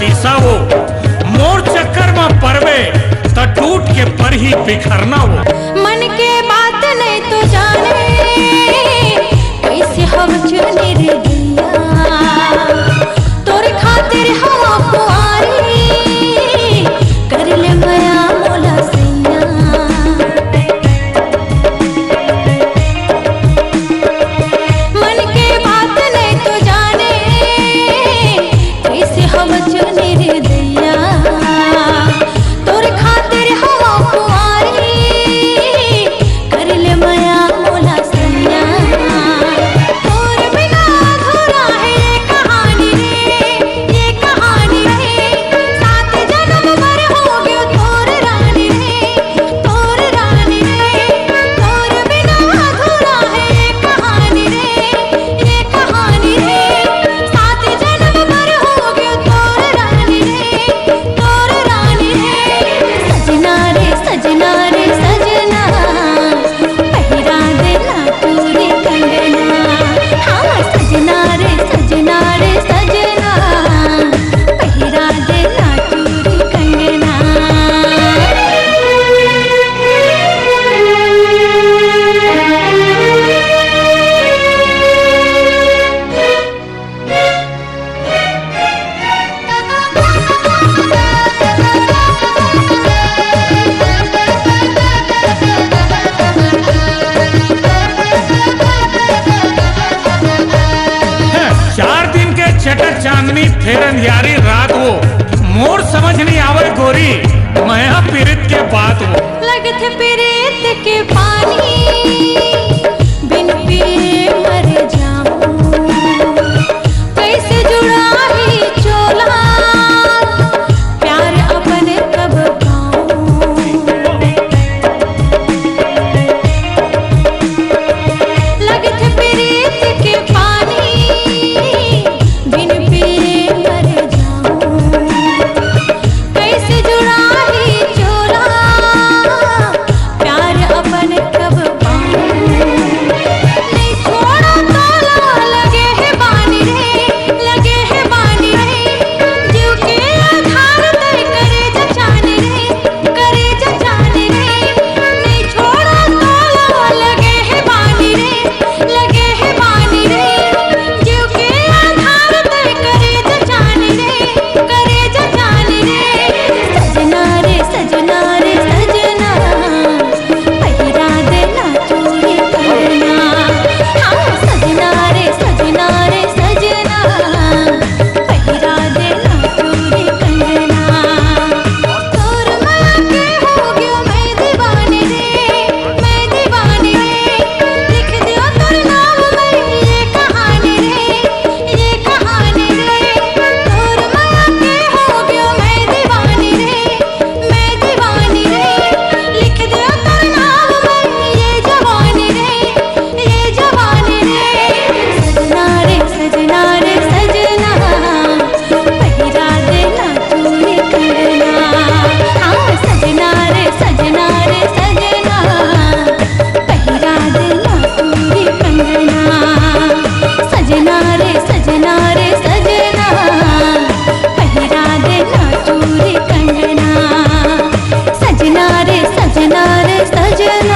शीशा वो, मोर चक्कर में परवे त टूट के पर ही बिखरना वो। मन के बात नहीं तो जाने कैसे हम चुने रे दिया, तोरे खातिर हम कुआरी कर ले माया मोला सैया। मन के बात नहीं तो जाने कैसे हम चुने रे दैया, तोरे खातिर हम कुआरी कर ले माया मोला सैया। तोर बिना अधूरा है ये कहानी रे, ये कहानी रे, सात जन्म भर हो गयो तोर रानी रे, तोर रानी रे। तोर बिना अधूरा है ये कहानी रे, ये कहानी रे, सात जन्म भर हो गयो तोर रानी रे, तोर रानी रे। सजना रे सजना रे सजना, पहिरा देना तूरी कंगना। हाँ सजना रे सजना रे सजना, पहिरा देना तूरी कंगना। चार दिन के चटक चांदनी फिर अंधियारी रात वो, मोर समझ नहीं आवे गोरी मैं पीरित के बात वो। लगत प्रीत के पानी बिन पिए मर जाऊं, कैसे जुड़ा ही चोला प्यार अपन कब पाऊं। लगत प्रीत के पानी बिन पिए मर जाऊं, कैसे जुड़ा ही चोला प्यार अपन कब पाऊं। नहीं छोड़ा ताला लगे है बानी रे, लगे है बानी रे, जीव के आधार तय करे जचाने रे, करे जचाने रे। नहीं छोड़ा ताला लगे है बानी रे, लगे है बानी रे, जीव के आधार तय करे जचाने रे, करे जचाने रे। सजना रे सजना रे सजना, पहिरा देना चूड़ी कंगना। हाँ सजना रे सजना रे सजना, पहिरा देना चूड़ी कंगना। तोर माया के हो गयो मैं दीवानी रे, मैं दीवानी रे, लिख दियो तोर नाम में ये कहानी रे, ये कहानी रे। तोर माया के हो गयो मैं दीवानी रे, मैं दीवानी रे, लिख दियो तोर नाम में ये जवानी रे, ये जवानी रे। सजना रे सजना रे सजना, पहिरा देना चूड़ी कंगना। हाँ सजना रे सजना रे सजना, पहिरा देना चूड़ी कंगना। सजना रे सजना रे सजना, पहिरा देना चूड़ी कंगना। सजना रे सजना रे सजना।